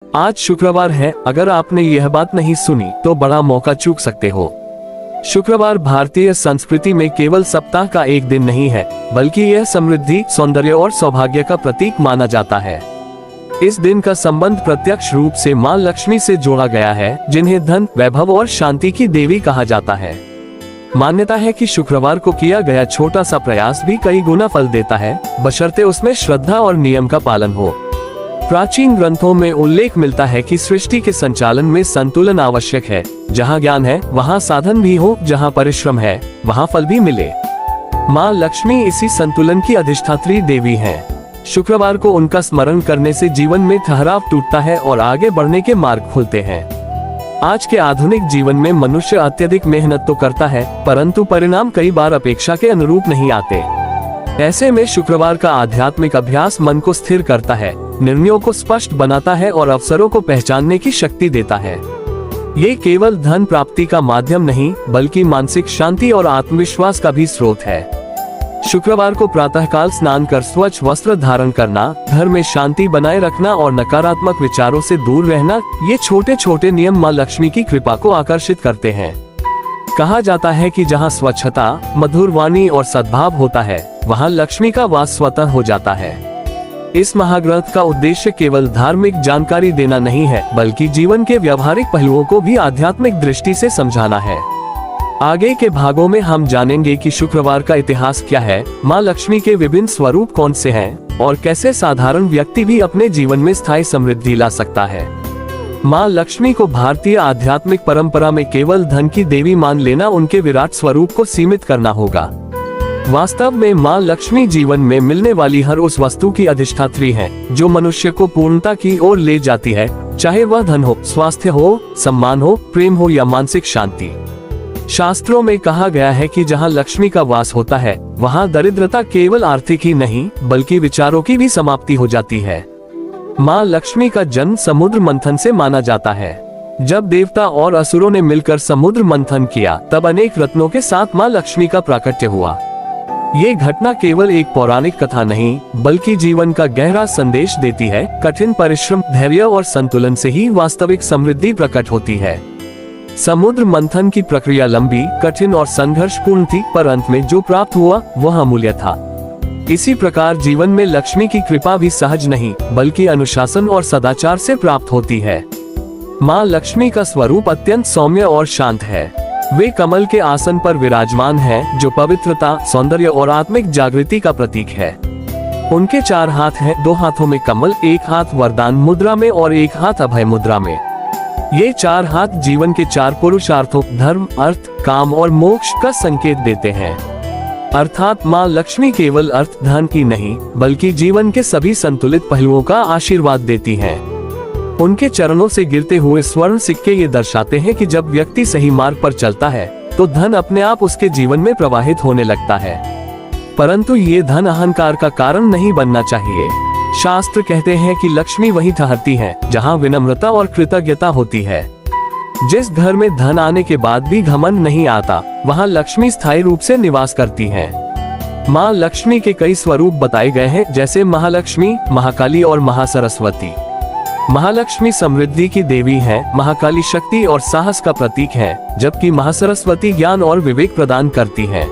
आज शुक्रवार है, अगर आपने यह बात नहीं सुनी तो बड़ा मौका चूक सकते हो। शुक्रवार भारतीय संस्कृति में केवल सप्ताह का एक दिन नहीं है, बल्कि यह समृद्धि, सौंदर्य और सौभाग्य का प्रतीक माना जाता है। इस दिन का संबंध प्रत्यक्ष रूप से मां लक्ष्मी से जोड़ा गया है, जिन्हें धन, वैभव और शांति की देवी कहा जाता है। मान्यता है कि शुक्रवार को किया गया छोटा सा प्रयास भी कई गुना फल देता है, बशर्ते उसमें श्रद्धा और नियम का पालन हो। प्राचीन ग्रंथों में उल्लेख मिलता है कि सृष्टि के संचालन में संतुलन आवश्यक है। जहाँ ज्ञान है वहाँ साधन भी हो, जहाँ परिश्रम है वहाँ फल भी मिले। माँ लक्ष्मी इसी संतुलन की अधिष्ठात्री देवी हैं। शुक्रवार को उनका स्मरण करने से जीवन में ठहराव टूटता है और आगे बढ़ने के मार्ग खुलते हैं। आज के आधुनिक जीवन में मनुष्य अत्यधिक मेहनत तो करता है, परंतु परिणाम कई बार अपेक्षा के अनुरूप नहीं आते। ऐसे में शुक्रवार का आध्यात्मिक अभ्यास मन को स्थिर करता है, निर्णयों को स्पष्ट बनाता है और अवसरों को पहचानने की शक्ति देता है। ये केवल धन प्राप्ति का माध्यम नहीं, बल्कि मानसिक शांति और आत्मविश्वास का भी स्रोत है। शुक्रवार को प्रातःकाल स्नान कर स्वच्छ वस्त्र धारण करना, घर में शांति बनाए रखना और नकारात्मक विचारों से दूर रहना, ये छोटे छोटे नियम मां लक्ष्मी की कृपा को आकर्षित करते हैं। कहा जाता है कि जहाँ स्वच्छता, मधुर वाणी और सद्भाव होता है, वहाँ लक्ष्मी का वास स्वतः हो जाता है। इस महाग्रंथ का उद्देश्य केवल धार्मिक जानकारी देना नहीं है, बल्कि जीवन के व्यावहारिक पहलुओं को भी आध्यात्मिक दृष्टि से समझाना है। आगे के भागों में हम जानेंगे कि शुक्रवार का इतिहास क्या है, माँ लक्ष्मी के विभिन्न स्वरूप कौन से हैं, और कैसे साधारण व्यक्ति भी अपने जीवन में स्थायी समृद्धि ला सकता है। माँ लक्ष्मी को भारतीय आध्यात्मिक परंपरा में केवल धन की देवी मान लेना उनके विराट स्वरूप को सीमित करना होगा। वास्तव में माँ लक्ष्मी जीवन में मिलने वाली हर उस वस्तु की अधिष्ठात्री है जो मनुष्य को पूर्णता की ओर ले जाती है, चाहे वह धन हो, स्वास्थ्य हो, सम्मान हो, प्रेम हो या मानसिक शांति। शास्त्रों में कहा गया है कि जहाँ लक्ष्मी का वास होता है, वहाँ दरिद्रता केवल आर्थिक ही नहीं, बल्कि विचारों की भी समाप्ति हो जाती है। माँ लक्ष्मी का जन्म समुद्र मंथन से माना जाता है। जब देवता और असुरों ने मिलकर समुद्र मंथन किया, तब अनेक रत्नों के साथ माँ लक्ष्मी का प्राकट्य हुआ। ये घटना केवल एक पौराणिक कथा नहीं, बल्कि जीवन का गहरा संदेश देती है। कठिन परिश्रम, धैर्य और संतुलन से ही वास्तविक समृद्धि प्रकट होती है। समुद्र मंथन की प्रक्रिया लंबी, कठिन और संघर्षपूर्ण थी, पर अंत में जो प्राप्त हुआ वह अमूल्य था। इसी प्रकार जीवन में लक्ष्मी की कृपा भी सहज नहीं, बल्कि अनुशासन और सदाचार से प्राप्त होती है। माँ लक्ष्मी का स्वरूप अत्यंत सौम्य और शांत है। वे कमल के आसन पर विराजमान हैं, जो पवित्रता, सौंदर्य और आत्मिक जागृति का प्रतीक है। उनके 4 हाथ हैं, 2 हाथों में कमल, 1 हाथ वरदान मुद्रा में और 1 हाथ अभय मुद्रा में। ये 4 हाथ जीवन के 4 पुरुषार्थों, धर्म, अर्थ, काम और मोक्ष का संकेत देते हैं। अर्थात माँ लक्ष्मी केवल अर्थ धन की नहीं, बल्कि जीवन के सभी संतुलित पहलुओं का आशीर्वाद देती हैं। उनके चरणों से गिरते हुए स्वर्ण सिक्के ये दर्शाते हैं कि जब व्यक्ति सही मार्ग पर चलता है, तो धन अपने आप उसके जीवन में प्रवाहित होने लगता है। परंतु ये धन अहंकार का कारण नहीं बनना चाहिए। शास्त्र कहते हैं कि लक्ष्मी वहीं ठहरती है जहाँ विनम्रता और कृतज्ञता होती है। जिस घर में धन आने के बाद भी घमंड नहीं आता, वहाँ लक्ष्मी स्थायी रूप से निवास करती हैं। माँ लक्ष्मी के कई स्वरूप बताए गए हैं, जैसे महालक्ष्मी, महाकाली और महासरस्वती। महालक्ष्मी समृद्धि की देवी है, महाकाली शक्ति और साहस का प्रतीक है, जबकि महासरस्वती ज्ञान और विवेक प्रदान करती है।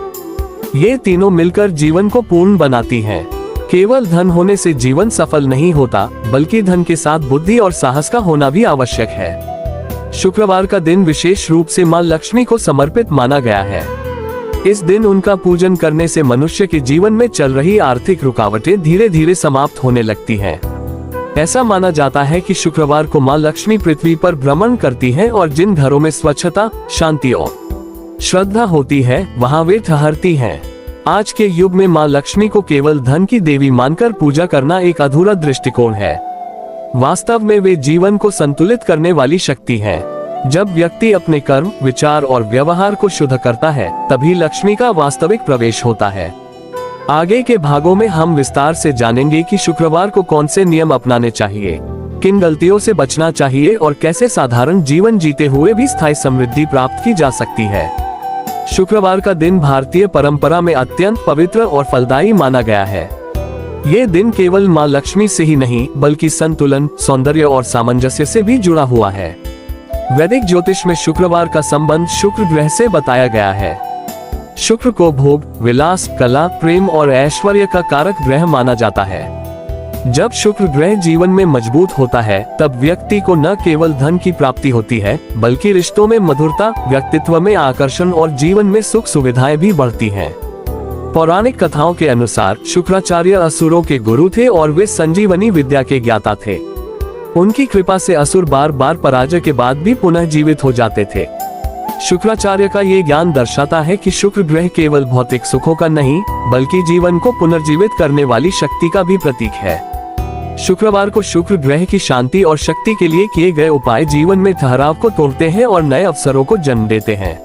ये तीनों मिलकर जीवन को पूर्ण बनाती हैं। केवल धन होने से जीवन सफल नहीं होता, बल्कि धन के साथ बुद्धि और साहस का होना भी आवश्यक है। शुक्रवार का दिन विशेष रूप से माँ लक्ष्मी को समर्पित माना गया है। इस दिन उनका पूजन करने से मनुष्य के जीवन में चल रही आर्थिक रुकावटें धीरे धीरे समाप्त होने लगती हैं। ऐसा माना जाता है कि शुक्रवार को माँ लक्ष्मी पृथ्वी पर भ्रमण करती हैं और जिन घरों में स्वच्छता, शांति और श्रद्धा होती है, वहाँ वे ठहरती हैं। आज के युग में माँ लक्ष्मी को केवल धन की देवी मानकर पूजा करना एक अधूरा दृष्टिकोण है। वास्तव में वे जीवन को संतुलित करने वाली शक्ति हैं। जब व्यक्ति अपने कर्म, विचार और व्यवहार को शुद्ध करता है, तभी लक्ष्मी का वास्तविक प्रवेश होता है। आगे के भागों में हम विस्तार से जानेंगे कि शुक्रवार को कौन से नियम अपनाने चाहिए, किन गलतियों से बचना चाहिए और कैसे साधारण जीवन जीते हुए भी स्थायी समृद्धि प्राप्त की जा सकती है। शुक्रवार का दिन भारतीय परंपरा में अत्यंत पवित्र और फलदायी माना गया है। ये दिन केवल माँ लक्ष्मी से ही नहीं बल्कि संतुलन, सौंदर्य और सामंजस्य से भी जुड़ा हुआ है। वैदिक ज्योतिष में शुक्रवार का संबंध शुक्र ग्रह से बताया गया है। शुक्र को भोग, विलास, कला, प्रेम और ऐश्वर्य का कारक ग्रह माना जाता है। जब शुक्र ग्रह जीवन में मजबूत होता है तब व्यक्ति को न केवल धन की प्राप्ति होती है बल्कि रिश्तों में मधुरता, व्यक्तित्व में आकर्षण और जीवन में सुख सुविधाएं भी बढ़ती हैं। पौराणिक कथाओं के अनुसार शुक्राचार्य असुरों के गुरु थे और वे संजीवनी विद्या के ज्ञाता थे। उनकी कृपा से असुर बार बार पराजय के बाद भी पुनः जीवित हो जाते थे। शुक्राचार्य का ये ज्ञान दर्शाता है कि शुक्र ग्रह केवल भौतिक सुखों का नहीं बल्कि जीवन को पुनर्जीवित करने वाली शक्ति का भी प्रतीक है। शुक्रवार को शुक्र ग्रह की शांति और शक्ति के लिए किए गए उपाय जीवन में ठहराव को तोड़ते हैं और नए अवसरों को जन्म देते हैं।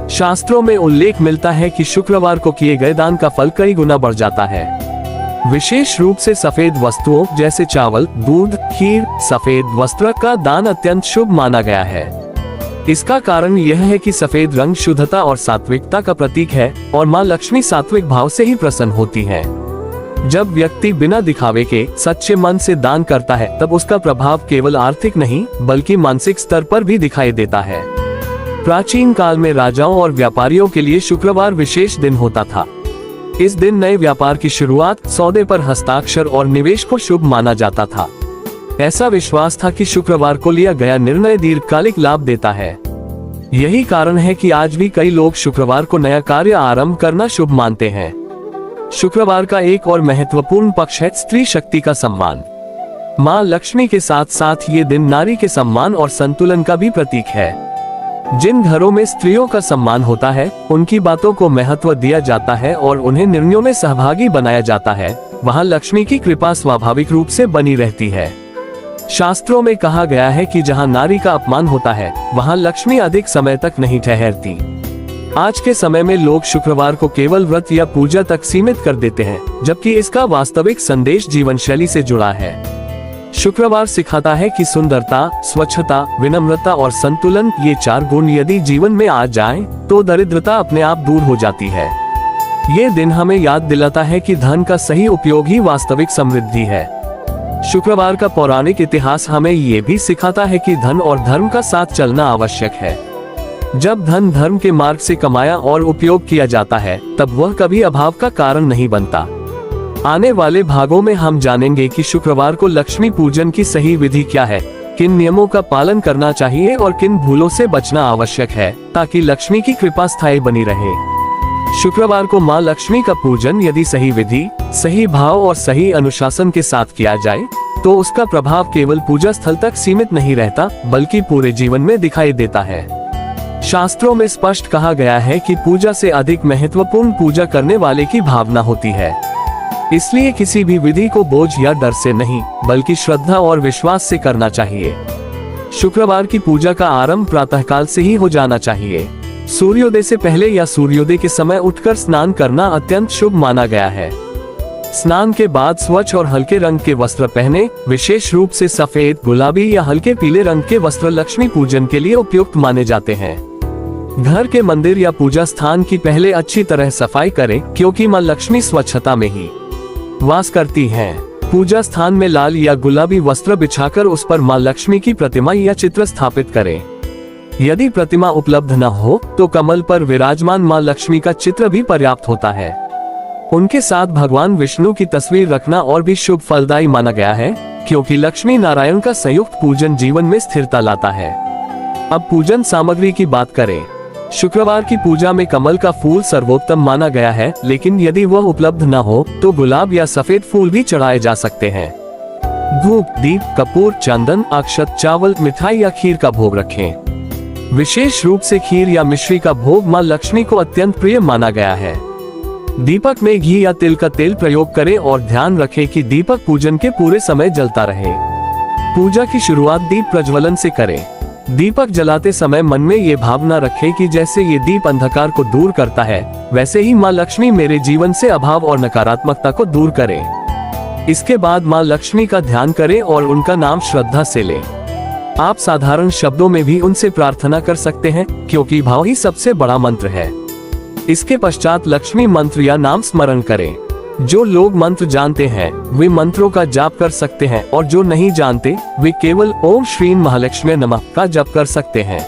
शास्त्रों में उल्लेख मिलता है कि शुक्रवार को किए गए दान का फल कई गुना बढ़ जाता है। विशेष रूप से सफेद वस्तुओं जैसे चावल, दूध, खीर, सफेद वस्त्र का दान अत्यंत शुभ माना गया है। इसका कारण यह है कि सफेद रंग शुद्धता और सात्विकता का प्रतीक है और माँ लक्ष्मी सात्विक भाव से ही प्रसन्न होती हैं। जब व्यक्ति बिना दिखावे के सच्चे मन से दान करता है तब उसका प्रभाव केवल आर्थिक नहीं बल्कि मानसिक स्तर पर भी दिखाई देता है। प्राचीन काल में राजाओं और व्यापारियों के लिए शुक्रवार विशेष दिन होता था। इस दिन नए व्यापार की शुरुआत, सौदे पर हस्ताक्षर और निवेश को शुभ माना जाता था। ऐसा विश्वास था कि शुक्रवार को लिया गया निर्णय दीर्घकालिक लाभ देता है। यही कारण है कि आज भी कई लोग शुक्रवार को नया कार्य आरंभ करना शुभ मानते हैं। शुक्रवार का एक और महत्वपूर्ण पक्ष है स्त्री शक्ति का सम्मान। माँ लक्ष्मी के साथ साथ ये दिन नारी के सम्मान और संतुलन का भी प्रतीक है। जिन घरों में स्त्रियों का सम्मान होता है, उनकी बातों को महत्व दिया जाता है और उन्हें निर्णयों में सहभागी बनाया जाता है, वहाँ लक्ष्मी की कृपा स्वाभाविक रूप से बनी रहती है। शास्त्रों में कहा गया है कि जहाँ नारी का अपमान होता है, वहाँ लक्ष्मी अधिक समय तक नहीं ठहरती। आज के समय में लोग शुक्रवार को केवल व्रत या पूजा तक सीमित कर देते हैं, जबकि इसका वास्तविक संदेश जीवन शैली से जुड़ा है। शुक्रवार सिखाता है कि सुंदरता, स्वच्छता, विनम्रता और संतुलन, ये 4 गुण यदि जीवन में आ जाएं, तो दरिद्रता अपने आप दूर हो जाती है। ये दिन हमें याद दिलाता है कि धन का सही उपयोग ही वास्तविक समृद्धि है। शुक्रवार का पौराणिक इतिहास हमें ये भी सिखाता है कि धन और धर्म का साथ चलना आवश्यक है। जब धन धर्म के मार्ग से कमाया और उपयोग किया जाता है, तब वह कभी अभाव का कारण नहीं बनता। आने वाले भागों में हम जानेंगे कि शुक्रवार को लक्ष्मी पूजन की सही विधि क्या है, किन नियमों का पालन करना चाहिए और किन भूलों से बचना आवश्यक है, ताकि लक्ष्मी की कृपा स्थायी बनी रहे। शुक्रवार को माँ लक्ष्मी का पूजन यदि सही विधि, सही भाव और सही अनुशासन के साथ किया जाए, तो उसका प्रभाव केवल पूजा स्थल तक सीमित नहीं रहता बल्कि पूरे जीवन में दिखाई देता है। शास्त्रों में स्पष्ट कहा गया है कि पूजा से अधिक महत्वपूर्ण पूजा करने वाले की भावना होती है। इसलिए किसी भी विधि को बोझ या डर से नहीं बल्कि श्रद्धा और विश्वास से करना चाहिए। शुक्रवार की पूजा का आरंभ प्रातःकाल से ही हो जाना चाहिए। सूर्योदय से पहले या सूर्योदय के समय उठकर स्नान करना अत्यंत शुभ माना गया है। स्नान के बाद स्वच्छ और हल्के रंग के वस्त्र पहने, विशेष रूप से सफेद, गुलाबी या हल्के पीले रंग के वस्त्र लक्ष्मी पूजन के लिए उपयुक्त माने जाते हैं। घर के मंदिर या पूजा स्थान की पहले अच्छी तरह सफाई करें, क्योंकि माँ लक्ष्मी स्वच्छता में ही वास करती हैं। पूजा स्थान में लाल या गुलाबी वस्त्र बिछाकर उस पर माँ लक्ष्मी की प्रतिमा या चित्र स्थापित करें। यदि प्रतिमा उपलब्ध न हो तो कमल पर विराजमान माँ लक्ष्मी का चित्र भी पर्याप्त होता है। उनके साथ भगवान विष्णु की तस्वीर रखना और भी शुभ फलदायी माना गया है, क्योंकि लक्ष्मी नारायण का संयुक्त पूजन जीवन में स्थिरता लाता है। अब पूजन सामग्री की बात करें। शुक्रवार की पूजा में कमल का फूल सर्वोत्तम माना गया है, लेकिन यदि वह उपलब्ध न हो तो गुलाब या सफेद फूल भी चढ़ाए जा सकते हैं। धूप, दीप, कपूर, चंदन, अक्षत, चावल, मिठाई या खीर का भोग रखें। विशेष रूप से खीर या मिश्री का भोग माँ लक्ष्मी को अत्यंत प्रिय माना गया है। दीपक में घी या तिल का तेल प्रयोग करें और ध्यान रखें कि दीपक पूजन के पूरे समय जलता रहे। पूजा की शुरुआत दीप प्रज्वलन से करें। दीपक जलाते समय मन में ये भावना रखें कि जैसे ये दीप अंधकार को दूर करता है, वैसे ही माँ लक्ष्मी मेरे जीवन से अभाव और नकारात्मकता को दूर करें। इसके बाद माँ लक्ष्मी का ध्यान करें और उनका नाम श्रद्धा से लें। आप साधारण शब्दों में भी उनसे प्रार्थना कर सकते हैं, क्योंकि भाव ही सबसे बड़ा मंत्र है। इसके पश्चात लक्ष्मी मंत्र या नाम स्मरण करें। जो लोग मंत्र जानते हैं वे मंत्रों का जाप कर सकते हैं और जो नहीं जानते वे केवल ओम श्री महालक्ष्मी नमः का जप कर सकते हैं।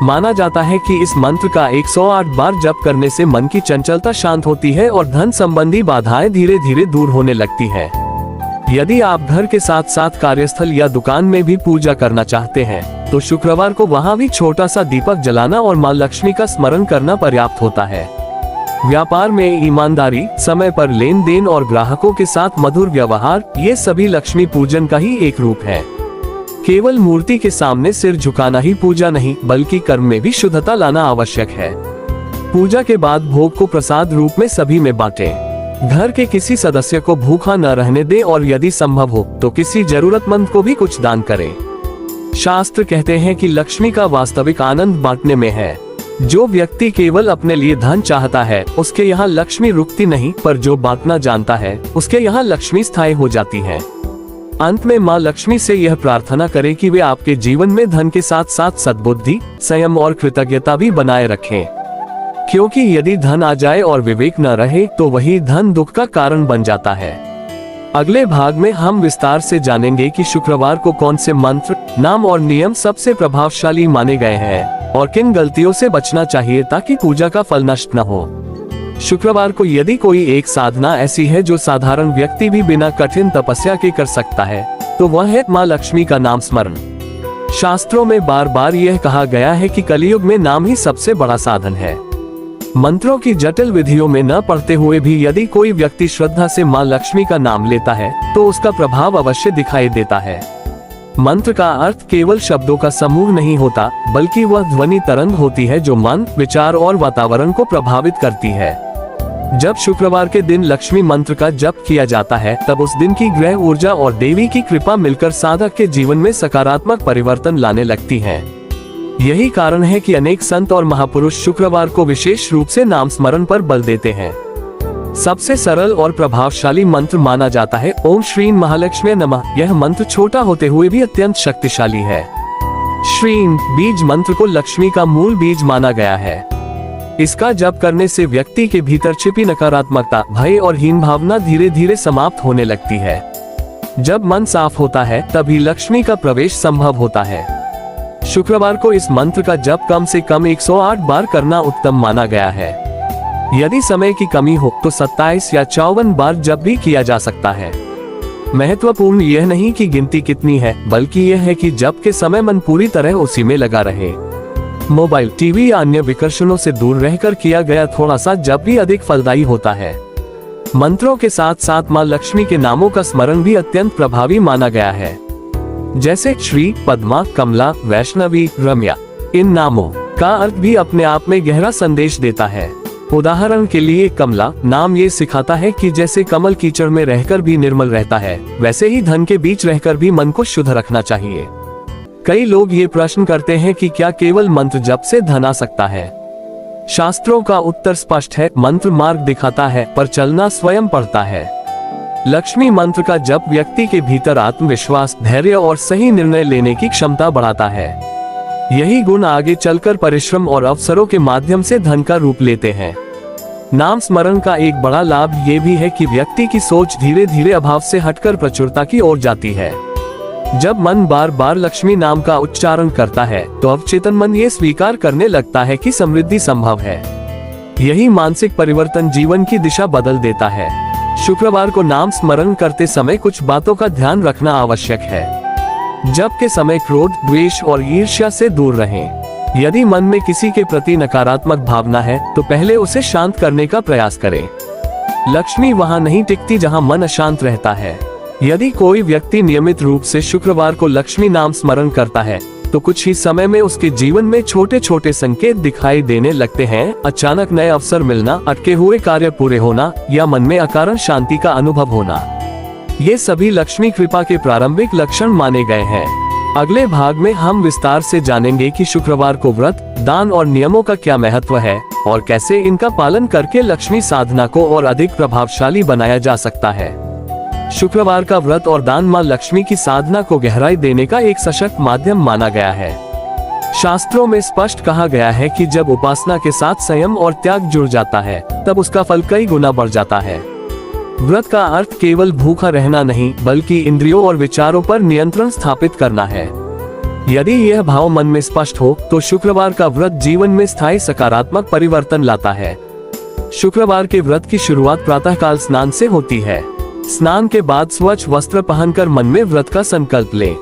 माना जाता है कि इस मंत्र का 108 बार जप करने से मन की चंचलता शांत होती है और धन संबंधी बाधाएं धीरे धीरे दूर होने लगती हैं। यदि आप घर के साथ साथ कार्यस्थल या दुकान में भी पूजा करना चाहते हैं तो शुक्रवार को वहां भी छोटा सा दीपक जलाना और मां लक्ष्मी का स्मरण करना पर्याप्त होता है। व्यापार में ईमानदारी, समय पर लेन देन और ग्राहकों के साथ मधुर व्यवहार, ये सभी लक्ष्मी पूजन का ही एक रूप है। केवल मूर्ति के सामने सिर झुकाना ही पूजा नहीं, बल्कि कर्म में भी शुद्धता लाना आवश्यक है। पूजा के बाद भोग को प्रसाद रूप में सभी में बांटें। घर के किसी सदस्य को भूखा न रहने दें और यदि संभव हो तो किसी जरूरतमंद को भी कुछ दान करें। शास्त्र कहते हैं कि लक्ष्मी का वास्तविक आनंद बांटने में है। जो व्यक्ति केवल अपने लिए धन चाहता है उसके यहाँ लक्ष्मी रुकती नहीं, पर जो बांटना जानता है उसके यहाँ लक्ष्मी स्थायी हो जाती है। अंत में माँ लक्ष्मी से यह प्रार्थना करें कि वे आपके जीवन में धन के साथ साथ सद्बुद्धि, संयम और कृतज्ञता भी बनाए रखें, क्योंकि यदि धन आ जाए और विवेक न रहे तो वही धन दुख का कारण बन जाता है। अगले भाग में हम विस्तार से जानेंगे कि शुक्रवार को कौन से मंत्र, नाम और नियम सबसे प्रभावशाली माने गए हैं और किन गलतियों से बचना चाहिए ताकि पूजा का फल नष्ट न हो। शुक्रवार को यदि कोई एक साधना ऐसी है जो साधारण व्यक्ति भी बिना कठिन तपस्या के कर सकता है तो वह है माँ लक्ष्मी का नाम स्मरण। शास्त्रों में बार बार यह कहा गया है कि कलयुग में नाम ही सबसे बड़ा साधन है। मंत्रों की जटिल विधियों में न पढ़ते हुए भी यदि कोई व्यक्ति श्रद्धा से माँ लक्ष्मी का नाम लेता है तो उसका प्रभाव अवश्य दिखाई देता है। मंत्र का अर्थ केवल शब्दों का समूह नहीं होता, बल्कि वह ध्वनि तरंग होती है जो मन, विचार और वातावरण को प्रभावित करती है। जब शुक्रवार के दिन लक्ष्मी मंत्र का जप किया जाता है तब उस दिन की ग्रह ऊर्जा और देवी की कृपा मिलकर साधक के जीवन में सकारात्मक परिवर्तन लाने लगती है। यही कारण है कि अनेक संत और महापुरुष शुक्रवार को विशेष रूप से नाम स्मरण पर बल देते हैं। सबसे सरल और प्रभावशाली मंत्र माना जाता है ओम श्री महालक्ष्मी नमः। यह मंत्र छोटा होते हुए भी अत्यंत शक्तिशाली है। श्रीं बीज मंत्र को लक्ष्मी का मूल बीज माना गया है। इसका जप करने से व्यक्ति के भीतर छिपी नकारात्मकता, भय और हीन भावना धीरे धीरे समाप्त होने लगती है। जब मन साफ होता है तभी लक्ष्मी का प्रवेश संभव होता है। शुक्रवार को इस मंत्र का जप कम से कम 108 बार करना उत्तम माना गया है। यदि समय की कमी हो तो 27 या 54 बार जप भी किया जा सकता है। महत्वपूर्ण यह नहीं कि गिनती कितनी है, बल्कि यह है कि जप के समय मन पूरी तरह उसी में लगा रहे। मोबाइल, टीवी या अन्य विकर्षणों से दूर रहकर किया गया थोड़ा सा जप भी अधिक फलदायी होता है। मंत्रों के साथ साथ माँ लक्ष्मी के नामों का स्मरण भी अत्यंत प्रभावी माना गया है, जैसे श्री, पद्मा, कमला, वैष्णवी, रम्या। इन नामों का अर्थ भी अपने आप में गहरा संदेश देता है। उदाहरण के लिए कमला नाम ये सिखाता है कि जैसे कमल कीचड़ में रहकर भी निर्मल रहता है, वैसे ही धन के बीच रहकर भी मन को शुद्ध रखना चाहिए। कई लोग ये प्रश्न करते हैं कि क्या केवल मंत्र जप से धन आ सकता है? शास्त्रों का उत्तर स्पष्ट है, मंत्र मार्ग दिखाता है पर चलना स्वयं पड़ता है। लक्ष्मी मंत्र का जप व्यक्ति के भीतर आत्मविश्वास, धैर्य और सही निर्णय लेने की क्षमता बढ़ाता है। यही गुण आगे चलकर परिश्रम और अवसरों के माध्यम से धन का रूप लेते हैं। नाम स्मरण का एक बड़ा लाभ ये भी है कि व्यक्ति की सोच धीरे धीरे अभाव से हटकर प्रचुरता की ओर जाती है। जब मन बार बार लक्ष्मी नाम का उच्चारण करता है तो अवचेतन मन ये स्वीकार करने लगता है कि समृद्धि संभव है। यही मानसिक परिवर्तन जीवन की दिशा बदल देता है। शुक्रवार को नाम स्मरण करते समय कुछ बातों का ध्यान रखना आवश्यक है। जप के समय क्रोध, द्वेष और ईर्ष्या से दूर रहें। यदि मन में किसी के प्रति नकारात्मक भावना है तो पहले उसे शांत करने का प्रयास करें। लक्ष्मी वहां नहीं टिकती जहां मन अशांत रहता है। यदि कोई व्यक्ति नियमित रूप से शुक्रवार को लक्ष्मी नाम स्मरण करता है तो कुछ ही समय में उसके जीवन में छोटे छोटे संकेत दिखाई देने लगते हैं। अचानक नए अवसर मिलना, अटके हुए कार्य पूरे होना या मन में अकारण शांति का अनुभव होना, ये सभी लक्ष्मी कृपा के प्रारंभिक लक्षण माने गए हैं। अगले भाग में हम विस्तार से जानेंगे कि शुक्रवार को व्रत, दान और नियमों का क्या महत्व है और कैसे इनका पालन करके लक्ष्मी साधना को और अधिक प्रभावशाली बनाया जा सकता है। शुक्रवार का व्रत और दान मां लक्ष्मी की साधना को गहराई देने का एक सशक्त माध्यम माना गया है। शास्त्रों में स्पष्ट कहा गया है कि जब उपासना के साथ संयम और त्याग जुड़ जाता है तब उसका फल कई गुना बढ़ जाता है। व्रत का अर्थ केवल भूखा रहना नहीं, बल्कि इंद्रियों और विचारों पर नियंत्रण स्थापित करना है। यदि यह भाव मन में स्पष्ट हो तो शुक्रवार का व्रत जीवन में स्थायी सकारात्मक परिवर्तन लाता है। शुक्रवार के व्रत की शुरुआत प्रातःकाल स्नान से होती है। स्नान के बाद स्वच्छ वस्त्र पहनकर मन में व्रत का संकल्प लें।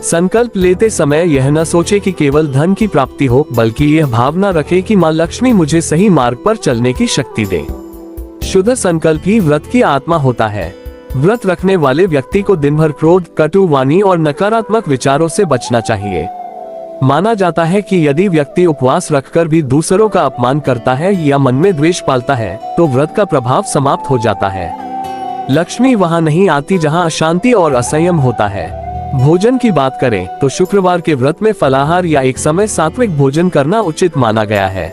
संकल्प लेते समय यह न सोचे कि केवल धन की प्राप्ति हो, बल्कि यह भावना रखे कि माँ लक्ष्मी मुझे सही मार्ग पर चलने की शक्ति दे। शुद्ध संकल्प ही व्रत की आत्मा होता है। व्रत रखने वाले व्यक्ति को दिन भर क्रोध, कटु वाणी और नकारात्मक विचारों से बचना चाहिए। माना जाता है कि यदि व्यक्ति उपवास रखकर भी दूसरों का अपमान करता है या मन में द्वेष पालता है तो व्रत का प्रभाव समाप्त हो जाता है। लक्ष्मी वहां नहीं आती जहां अशांति और असंयम होता है। भोजन की बात करें तो शुक्रवार के व्रत में फलाहार या एक समय सात्विक भोजन करना उचित माना गया है।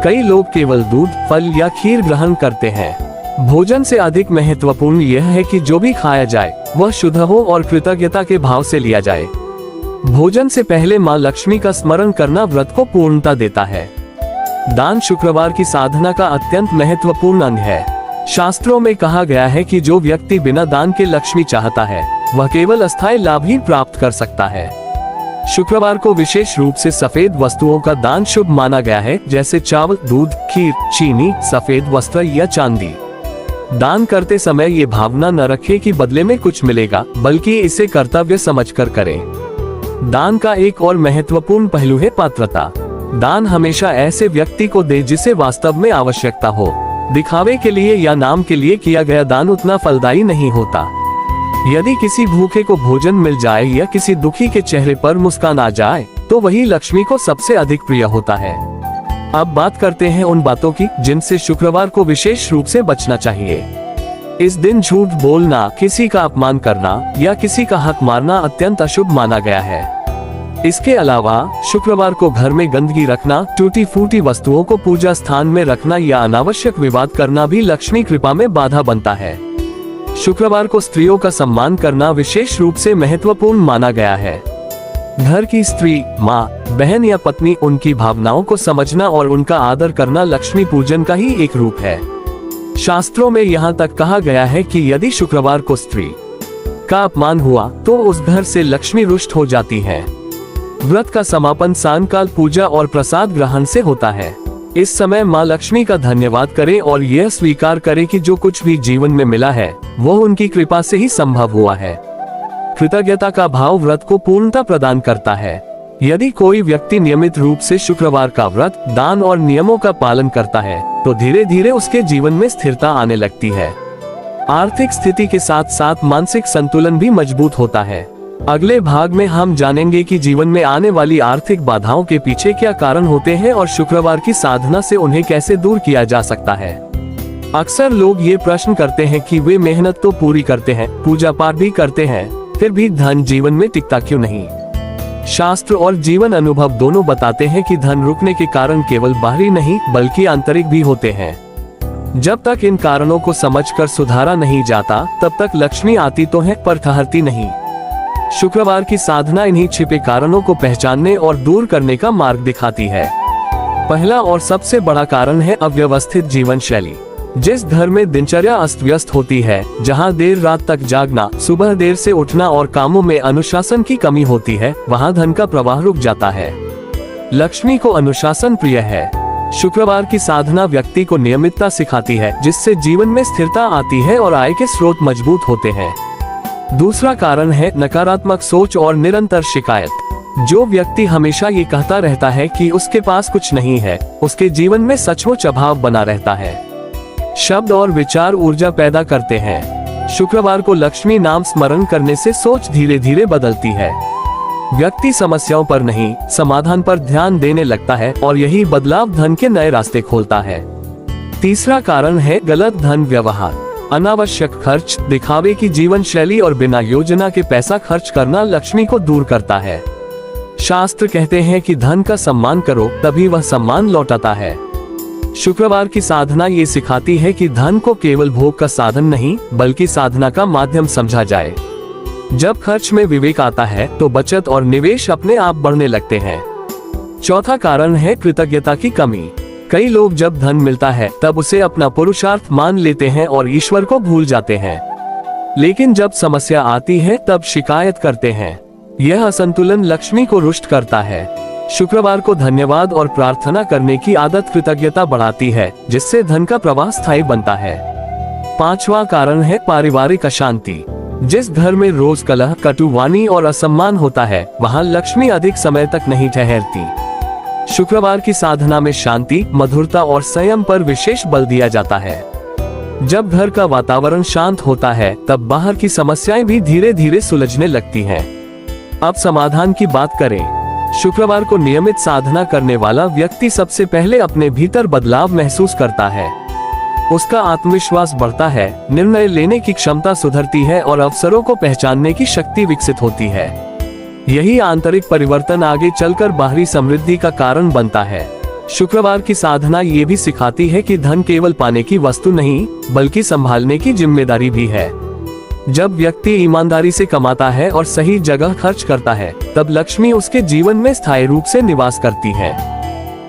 कई लोग केवल दूध, फल या खीर ग्रहण करते हैं। भोजन से अधिक महत्वपूर्ण यह है कि जो भी खाया जाए वह शुद्ध हो और कृतज्ञता के भाव से लिया जाए। भोजन से पहले माँ लक्ष्मी का स्मरण करना व्रत को पूर्णता देता है। दान शुक्रवार की साधना का अत्यंत महत्वपूर्ण अंग है। शास्त्रों में कहा गया है कि जो व्यक्ति बिना दान के लक्ष्मी चाहता है वह केवल अस्थायी लाभ ही प्राप्त कर सकता है। शुक्रवार को विशेष रूप से सफेद वस्तुओं का दान शुभ माना गया है, जैसे चावल, दूध, खीर, चीनी, सफेद वस्त्र या चांदी। दान करते समय ये भावना न रखें कि बदले में कुछ मिलेगा, बल्कि इसे कर्तव्य समझकर करें। दान का एक और महत्वपूर्ण पहलू है पात्रता। दान हमेशा ऐसे व्यक्ति को दे जिसे वास्तव में आवश्यकता हो। दिखावे के लिए या नाम के लिए किया गया दान उतना फलदायी नहीं होता। यदि किसी भूखे को भोजन मिल जाए या किसी दुखी के चेहरे पर मुस्कान आ जाए तो वही लक्ष्मी को सबसे अधिक प्रिय होता है। अब बात करते हैं उन बातों की जिनसे शुक्रवार को विशेष रूप से बचना चाहिए। इस दिन झूठ बोलना, किसी का अपमान करना या किसी का हक मारना अत्यंत अशुभ माना गया है। इसके अलावा शुक्रवार को घर में गंदगी रखना, टूटी फूटी वस्तुओं को पूजा स्थान में रखना या अनावश्यक विवाद करना भी लक्ष्मी कृपा में बाधा बनता है। शुक्रवार को स्त्रियों का सम्मान करना विशेष रूप से महत्वपूर्ण माना गया है। घर की स्त्री, माँ, बहन या पत्नी, उनकी भावनाओं को समझना और उनका आदर करना लक्ष्मी पूजन का ही एक रूप है। शास्त्रों में यहाँ तक कहा गया है कि यदि शुक्रवार को स्त्री का अपमान हुआ तो उस घर से लक्ष्मी रुष्ट हो जाती है। व्रत का समापन सायंकाल पूजा और प्रसाद ग्रहण से होता है। इस समय माँ लक्ष्मी का धन्यवाद करें और यह स्वीकार करें कि जो कुछ भी जीवन में मिला है वो उनकी कृपा से ही संभव हुआ है। कृतज्ञता का भाव व्रत को पूर्णता प्रदान करता है। यदि कोई व्यक्ति नियमित रूप से शुक्रवार का व्रत, दान और नियमों का पालन करता है तो धीरे धीरे उसके जीवन में स्थिरता आने लगती है। आर्थिक स्थिति के साथ साथ मानसिक संतुलन भी मजबूत होता है। अगले भाग में हम जानेंगे कि जीवन में आने वाली आर्थिक बाधाओं के पीछे क्या कारण होते हैं और शुक्रवार की साधना से उन्हें कैसे दूर किया जा सकता है। अक्सर लोग ये प्रश्न करते हैं कि वे मेहनत तो पूरी करते हैं, पूजा पाठ भी करते हैं, फिर भी धन जीवन में टिकता क्यों नहीं। शास्त्र और जीवन अनुभव दोनों बताते हैं कि धन रुकने के कारण केवल बाहरी नहीं बल्कि आंतरिक भी होते हैं। जब तक इन कारणों को समझकर सुधारा नहीं जाता तब तक लक्ष्मी आती तो है पर ठहरती नहीं। शुक्रवार की साधना इन्हीं छिपे कारणों को पहचानने और दूर करने का मार्ग दिखाती है। पहला और सबसे बड़ा कारण है अव्यवस्थित जीवन शैली। जिस घर में दिनचर्या अस्त व्यस्त होती है, जहां देर रात तक जागना, सुबह देर से उठना और कामों में अनुशासन की कमी होती है, वहां धन का प्रवाह रुक जाता है। लक्ष्मी को अनुशासन प्रिय है। शुक्रवार की साधना व्यक्ति को नियमितता सिखाती है, जिससे जीवन में स्थिरता आती है और आय के स्रोत मजबूत होते हैं। दूसरा कारण है नकारात्मक सोच और निरंतर शिकायत। जो व्यक्ति हमेशा ये कहता रहता है कि उसके पास कुछ नहीं है, उसके जीवन में सचमुच अभाव बना रहता है। शब्द और विचार ऊर्जा पैदा करते हैं। शुक्रवार को लक्ष्मी नाम स्मरण करने से सोच धीरे धीरे बदलती है। व्यक्ति समस्याओं पर नहीं, समाधान पर ध्यान देने लगता है और यही बदलाव धन के नए रास्ते खोलता है। तीसरा कारण है गलत धन व्यवहार। अनावश्यक खर्च, दिखावे की जीवन शैली और बिना योजना के पैसा खर्च करना लक्ष्मी को दूर करता है। शास्त्र कहते हैं कि धन का सम्मान करो तभी वह सम्मान लौटाता है। शुक्रवार की साधना ये सिखाती है कि धन को केवल भोग का साधन नहीं बल्कि साधना का माध्यम समझा जाए। जब खर्च में विवेक आता है तो बचत और निवेश अपने आप बढ़ने लगते हैं। चौथा कारण है कृतज्ञता की कमी। कई लोग जब धन मिलता है तब उसे अपना पुरुषार्थ मान लेते हैं और ईश्वर को भूल जाते हैं, लेकिन जब समस्या आती है तब शिकायत करते हैं। यह असंतुलन लक्ष्मी को रुष्ट करता है। शुक्रवार को धन्यवाद और प्रार्थना करने की आदत कृतज्ञता बढ़ाती है, जिससे धन का प्रवाह स्थायी बनता है। पांचवा कारण है पारिवारिक अशांति। जिस घर में रोज कलह, कटुवाणी और असम्मान होता है, वहां लक्ष्मी अधिक समय तक नहीं ठहरती। शुक्रवार की साधना में शांति, मधुरता और संयम पर विशेष बल दिया जाता है। जब घर का वातावरण शांत होता है तब बाहर की समस्याएं भी धीरे धीरे सुलझने लगती हैं। अब समाधान की बात करें। शुक्रवार को नियमित साधना करने वाला व्यक्ति सबसे पहले अपने भीतर बदलाव महसूस करता है। उसका आत्मविश्वास बढ़ता है, निर्णय लेने की क्षमता सुधरती है और अवसरों को पहचानने की शक्ति विकसित होती है। यही आंतरिक परिवर्तन आगे चलकर बाहरी समृद्धि का कारण बनता है। शुक्रवार की साधना ये भी सिखाती है कि धन केवल पाने की वस्तु नहीं, बल्कि संभालने की जिम्मेदारी भी है। जब व्यक्ति ईमानदारी से कमाता है और सही जगह खर्च करता है, तब लक्ष्मी उसके जीवन में स्थायी रूप से निवास करती है।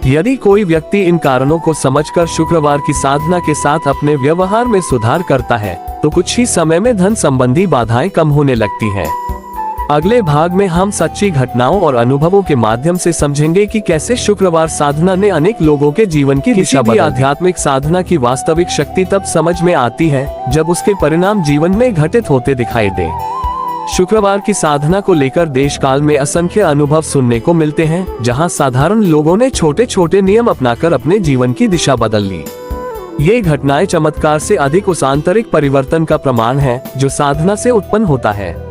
यदि कोई व्यक्ति इन कारणों को समझकर शुक्रवार की साधना के साथ अपने व्यवहार में सुधार करता है, तो कुछ ही समय में धन संबंधी बाधाएं कम होने लगती हैं। अगले भाग में हम सच्ची घटनाओं और अनुभवों के माध्यम से समझेंगे कि कैसे शुक्रवार साधना ने अनेक लोगों के जीवन की दिशा बदली। आध्यात्मिक साधना की वास्तविक शक्ति तब समझ में आती है जब उसके परिणाम जीवन में घटित होते दिखाई दे। शुक्रवार की साधना को लेकर देश काल में असंख्य अनुभव सुनने को मिलते हैं, जहां साधारण लोगों ने छोटे छोटे नियम अपनाकर अपने जीवन की दिशा बदल ली। ये घटनाएं चमत्कार से अधिक उस आंतरिक परिवर्तन का प्रमाण है जो साधना से उत्पन्न होता है।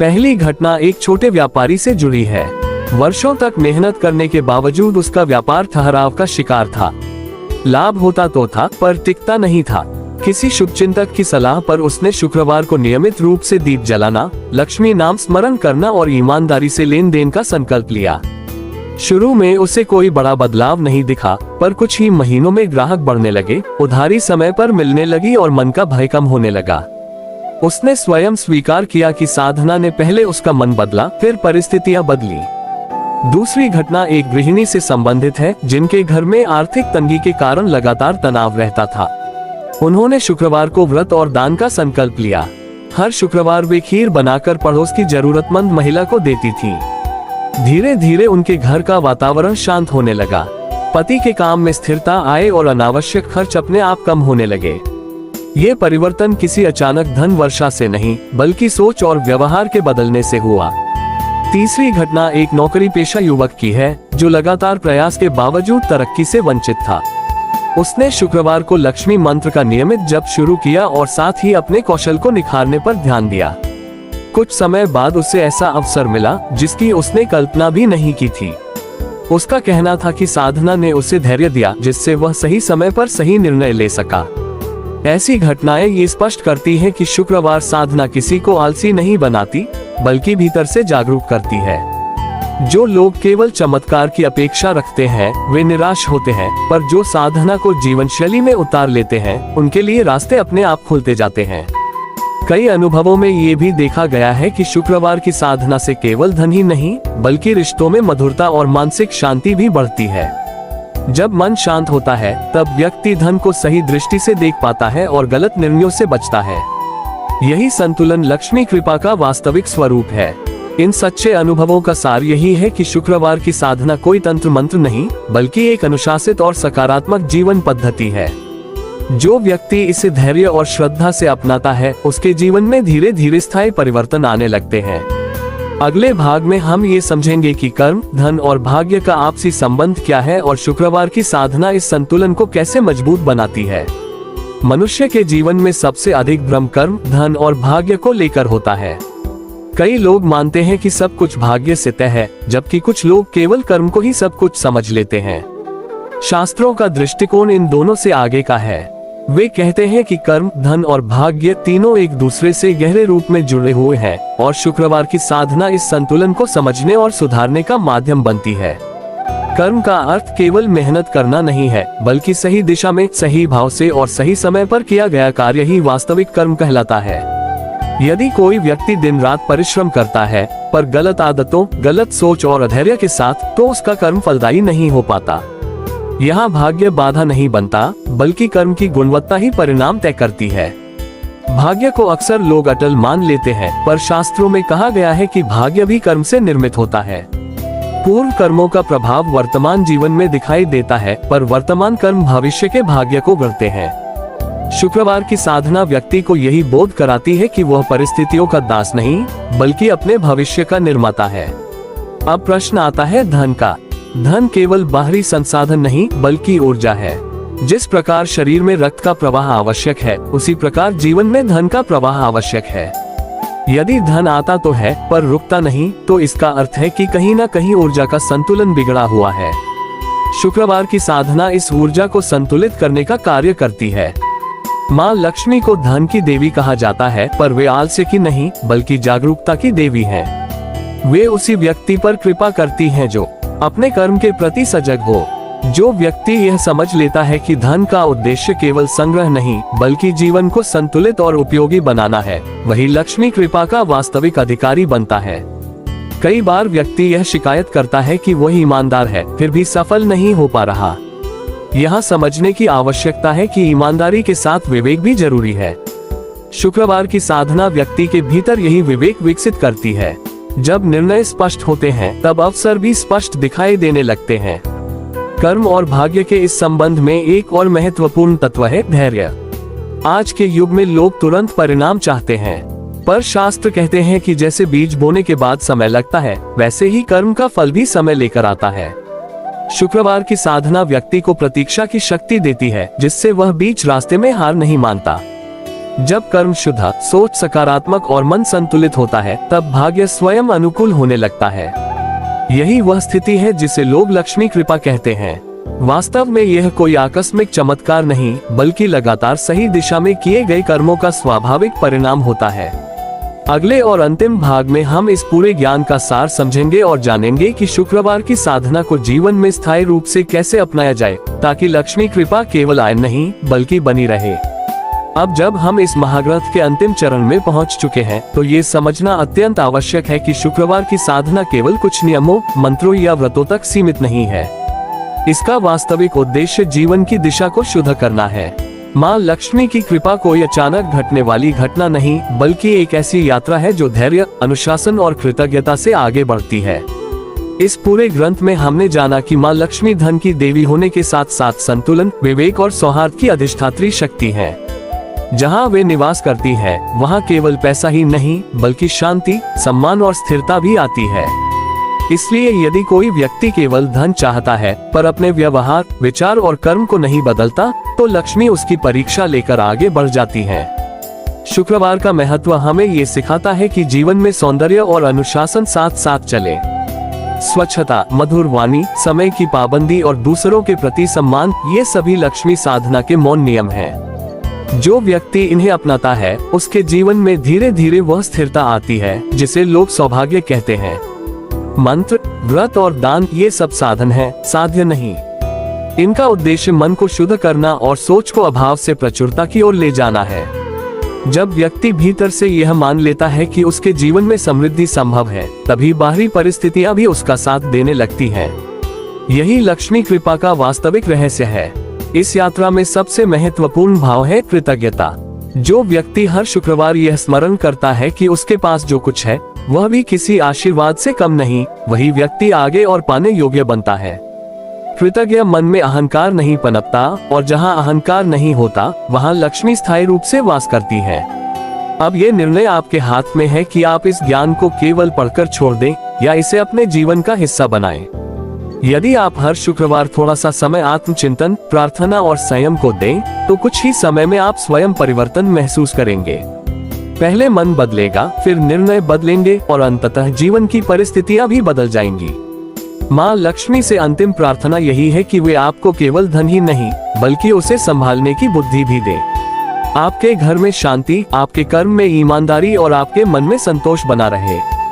पहली घटना एक छोटे व्यापारी से जुड़ी है। वर्षों तक मेहनत करने के बावजूद उसका व्यापार ठहराव का शिकार था। लाभ होता तो था, पर टिकता नहीं था। किसी शुभचिंतक की सलाह पर उसने शुक्रवार को नियमित रूप से दीप जलाना, लक्ष्मी नाम स्मरण करना और ईमानदारी से लेन देन का संकल्प लिया। शुरू में उसे कोई बड़ा बदलाव नहीं दिखा, पर कुछ ही महीनों में ग्राहक बढ़ने लगे, उधारी समय पर मिलने लगी और मन का भय कम होने लगा। उसने स्वयं स्वीकार किया कि साधना ने पहले उसका मन बदला, फिर परिस्थितियां बदली। दूसरी घटना एक गृहिणी से संबंधित है, जिनके घर में आर्थिक तंगी के कारण लगातार तनाव रहता था। उन्होंने शुक्रवार को व्रत और दान का संकल्प लिया। हर शुक्रवार वे खीर बनाकर पड़ोस की जरूरतमंद महिला को देती थीं। धीरे धीरे उनके घर का वातावरण शांत होने लगा। पति के काम में स्थिरता आए और अनावश्यक खर्च अपने आप कम होने लगे। ये परिवर्तन किसी अचानक धन वर्षा से नहीं, बल्कि सोच और व्यवहार के बदलने से हुआ। तीसरी घटना एक नौकरी पेशा युवक की है, जो लगातार प्रयास के बावजूद तरक्की से वंचित था। उसने शुक्रवार को लक्ष्मी मंत्र का नियमित जप शुरू किया और साथ ही अपने कौशल को निखारने पर ध्यान दिया। कुछ समय बाद उसे ऐसा अवसर मिला जिसकी उसने कल्पना भी नहीं की थी। उसका कहना था कि साधना ने उसे धैर्य दिया, जिससे वह सही समय पर सही निर्णय ले सका। ऐसी घटनाएं ये स्पष्ट करती हैं कि शुक्रवार साधना किसी को आलसी नहीं बनाती, बल्कि भीतर से जागरूक करती है। जो लोग केवल चमत्कार की अपेक्षा रखते हैं, वे निराश होते हैं, पर जो साधना को जीवन शैली में उतार लेते हैं, उनके लिए रास्ते अपने आप खुलते जाते हैं। कई अनुभवों में ये भी देखा गया है कि शुक्रवार की साधना से केवल धन ही नहीं, बल्कि रिश्तों में मधुरता और मानसिक शांति भी बढ़ती है। जब मन शांत होता है, तब व्यक्ति धन को सही दृष्टि से देख पाता है और गलत निर्णयों से बचता है। यही संतुलन लक्ष्मी कृपा का वास्तविक स्वरूप है। इन सच्चे अनुभवों का सार यही है कि शुक्रवार की साधना कोई तंत्र मंत्र नहीं, बल्कि एक अनुशासित और सकारात्मक जीवन पद्धति है। जो व्यक्ति इसे धैर्य और श्रद्धा से अपनाता है, उसके जीवन में धीरे धीरे स्थायी परिवर्तन आने लगते हैं। अगले भाग में हम ये समझेंगे कि कर्म, धन और भाग्य का आपसी संबंध क्या है और शुक्रवार की साधना इस संतुलन को कैसे मजबूत बनाती है। मनुष्य के जीवन में सबसे अधिक भ्रम कर्म, धन और भाग्य को लेकर होता है। कई लोग मानते हैं कि सब कुछ भाग्य से तय है, जबकि कुछ लोग केवल कर्म को ही सब कुछ समझ लेते हैं। शास्त्रों का दृष्टिकोण इन दोनों से आगे का है। वे कहते हैं कि कर्म, धन और भाग्य तीनों एक दूसरे से गहरे रूप में जुड़े हुए हैं और शुक्रवार की साधना इस संतुलन को समझने और सुधारने का माध्यम बनती है। कर्म का अर्थ केवल मेहनत करना नहीं है, बल्कि सही दिशा में, सही भाव से और सही समय पर किया गया कार्य ही वास्तविक कर्म कहलाता है। यदि कोई व्यक्ति दिन रात परिश्रम करता है, पर गलत आदतों, गलत सोच और अधैर्य के साथ, तो उसका कर्म फलदायी नहीं हो पाता। यहाँ भाग्य बाधा नहीं बनता, बल्कि कर्म की गुणवत्ता ही परिणाम तय करती है। भाग्य को अक्सर लोग अटल मान लेते हैं, पर शास्त्रों में कहा गया है कि भाग्य भी कर्म से निर्मित होता है। पूर्व कर्मों का प्रभाव वर्तमान जीवन में दिखाई देता है, पर वर्तमान कर्म भविष्य के भाग्य को गढ़ते हैं। शुक्रवार की साधना व्यक्ति को यही बोध कराती है कि वह परिस्थितियों का दास नहीं, बल्कि अपने भविष्य का निर्माता है। अब प्रश्न आता है धन का। धन केवल बाहरी संसाधन नहीं, बल्कि ऊर्जा है। जिस प्रकार शरीर में रक्त का प्रवाह आवश्यक है, उसी प्रकार जीवन में धन का प्रवाह आवश्यक है। यदि धन आता तो है, पर रुकता नहीं, तो इसका अर्थ है कि कहीं न कहीं ऊर्जा का संतुलन बिगड़ा हुआ है। शुक्रवार की साधना इस ऊर्जा को संतुलित करने का कार्य करती है। माँ लक्ष्मी को धन की देवी कहा जाता है, पर वे आलस्य की नहीं, बल्कि जागरूकता की देवी हैं। वे उसी व्यक्ति पर कृपा करती हैं जो अपने कर्म के प्रति सजग हो। जो व्यक्ति यह समझ लेता है कि धन का उद्देश्य केवल संग्रह नहीं, बल्कि जीवन को संतुलित और उपयोगी बनाना है, वही लक्ष्मी कृपा का वास्तविक अधिकारी बनता है। कई बार व्यक्ति यह शिकायत करता है कि वह ईमानदार है, फिर भी सफल नहीं हो पा रहा। यहाँ समझने की आवश्यकता है कि ईमानदारी के साथ विवेक भी जरूरी है। शुक्रवार की साधना व्यक्ति के भीतर यही विवेक विकसित करती है। जब निर्णय स्पष्ट होते हैं, तब अवसर भी स्पष्ट दिखाई देने लगते हैं। कर्म और भाग्य के इस संबंध में एक और महत्वपूर्ण तत्व है धैर्य। आज के युग में लोग तुरंत परिणाम चाहते हैं, पर शास्त्र कहते हैं कि जैसे बीज बोने के बाद समय लगता है, वैसे ही कर्म का फल भी समय लेकर आता है। शुक्रवार की साधना व्यक्ति को प्रतीक्षा की शक्ति देती है, जिससे वह बीच रास्ते में हार नहीं मानता। जब कर्म शुद्ध, सोच सकारात्मक और मन संतुलित होता है, तब भाग्य स्वयं अनुकूल होने लगता है। यही वह स्थिति है जिसे लोग लक्ष्मी कृपा कहते हैं। वास्तव में यह कोई आकस्मिक चमत्कार नहीं, बल्कि लगातार सही दिशा में किए गए कर्मों का स्वाभाविक परिणाम होता है। अगले और अंतिम भाग में हम इस पूरे ज्ञान का सार समझेंगे और जानेंगे कि शुक्रवार की साधना को जीवन में स्थायी रूप से कैसे अपनाया जाए, ताकि लक्ष्मी कृपा केवल आए नहीं, बल्कि बनी रहे। अब जब हम इस महाग्रंथ के अंतिम चरण में पहुंच चुके हैं, तो ये समझना अत्यंत आवश्यक है कि शुक्रवार की साधना केवल कुछ नियमों, मंत्रों या व्रतों तक सीमित नहीं है। इसका वास्तविक उद्देश्य जीवन की दिशा को शुद्ध करना है। माँ लक्ष्मी की कृपा कोई अचानक घटने वाली घटना नहीं, बल्कि एक ऐसी यात्रा है जो धैर्य, अनुशासन और कृतज्ञता से आगे बढ़ती है। इस पूरे ग्रंथ में हमने जाना कि माँ लक्ष्मी धन की देवी होने के साथ साथ संतुलन, विवेक और सौहार्द की अधिष्ठात्री शक्ति है। जहाँ वे निवास करती है, वहाँ केवल पैसा ही नहीं, बल्कि शांति, सम्मान और स्थिरता भी आती है। इसलिए यदि कोई व्यक्ति केवल धन चाहता है, पर अपने व्यवहार, विचार और कर्म को नहीं बदलता, तो लक्ष्मी उसकी परीक्षा लेकर आगे बढ़ जाती है। शुक्रवार का महत्व हमें ये सिखाता है कि जीवन में सौंदर्य और अनुशासन साथ साथ चले। स्वच्छता, मधुर वाणी, समय की पाबंदी और दूसरों के प्रति सम्मान, ये सभी लक्ष्मी साधना के मौन नियम हैं। जो व्यक्ति इन्हें अपनाता है, उसके जीवन में धीरे धीरे वह स्थिरता आती है, जिसे लोग सौभाग्य कहते हैं। मंत्र, व्रत और दान ये सब साधन हैं, साध्य नहीं। इनका उद्देश्य मन को शुद्ध करना और सोच को अभाव से प्रचुरता की ओर ले जाना है। जब व्यक्ति भीतर से यह मान लेता है कि उसके जीवन में समृद्धि संभव है, तभी बाहरी परिस्थितियां भी उसका साथ देने लगती हैं। यही लक्ष्मी कृपा का वास्तविक रहस्य है। इस यात्रा में सबसे महत्वपूर्ण भाव है कृतज्ञता। जो व्यक्ति हर शुक्रवार यह स्मरण करता है कि उसके पास जो कुछ है, वह भी किसी आशीर्वाद से कम नहीं, वही व्यक्ति आगे और पाने योग्य बनता है। कृतज्ञ मन में अहंकार नहीं पनपता, और जहाँ अहंकार नहीं होता, वहाँ लक्ष्मी स्थायी रूप से वास करती है। अब ये निर्णय आपके हाथ में है कि आप इस ज्ञान को केवल पढ़कर छोड़ दें या इसे अपने जीवन का हिस्सा बनाएं। यदि आप हर शुक्रवार थोड़ा सा समय आत्मचिंतन, प्रार्थना और संयम को दें, तो कुछ ही समय में आप स्वयं परिवर्तन महसूस करेंगे। पहले मन बदलेगा, फिर निर्णय बदलेंगे और अंततः जीवन की परिस्थितियां भी बदल जाएंगी। माँ लक्ष्मी से अंतिम प्रार्थना यही है कि वे आपको केवल धन ही नहीं, बल्कि उसे संभालने की बुद्धि भी दें। आपके घर में शांति, आपके कर्म में ईमानदारी और आपके मन में संतोष बना रहे।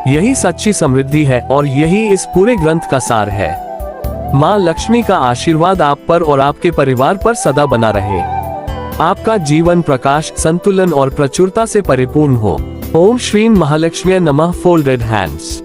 यही सच्ची समृद्धि है और यही इस पूरे ग्रंथ का सार है। माँ लक्ष्मी का आशीर्वाद आप पर और आपके परिवार पर सदा बना रहे। आपका जीवन प्रकाश, संतुलन और प्रचुरता से परिपूर्ण हो। ओम श्री महालक्ष्मी नमः। Folded hands.